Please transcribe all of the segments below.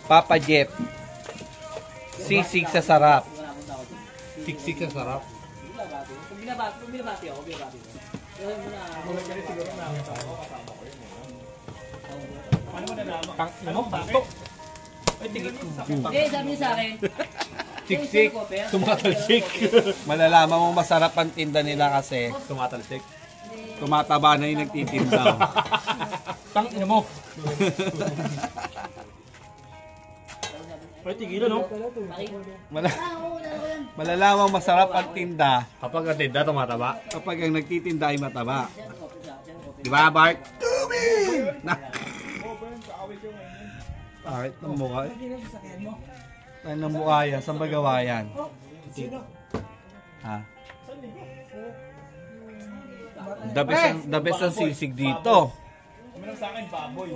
Papa Jeff. Sisig sa sarap. Siksik sa sarap. Kung binabati ako. Gawin mo na. Siguro na kasama ko yun. Paano mo nalaman? Ano? Bato. Ay, tigit ko. Sabi niya sa akin. Siksik. Tumatalsik. Malalaman mo masarap ang tinda nila kasi Tumatalsik. tumataba na yung nagtitinda. Tang ina mo. Ay, tigilan, no? Malalaman masarap ang tinda Kapag ang tinda, tumataba. kapag ang nagtitinda ay mataba. Di ba, Bart? Na. Bakit ng mukha? Ay, ng mukha yan. Saan ba gawa yan? Ha? The best ang sisig dito. Umilang sa akin baboy.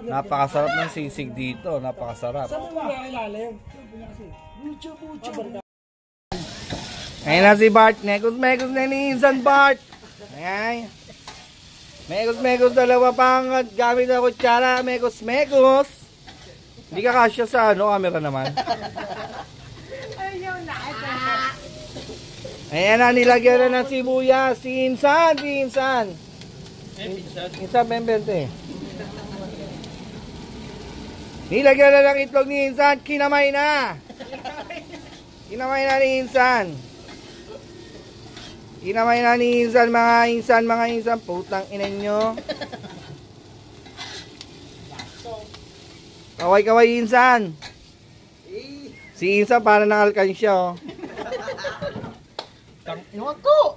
Napakasarap ng sisig dito. Napakasarap. Ayan na si Bart. Mekos na ni Insan Bart. Ayan. Mekos dalawa pang gamit na kutsara. Mekos. Hindi ka kasya sa camera naman. Ayan na, nilagyan na ng sibuyas. Si Insan. Insan Bembente. Nilagyan na ng itlog ni Insan. Kinamay na ni Insan. Mga insan. Putang ina nyo. Kaway Insan. Si Insan para ng alkansya, oh. Tang ina ko.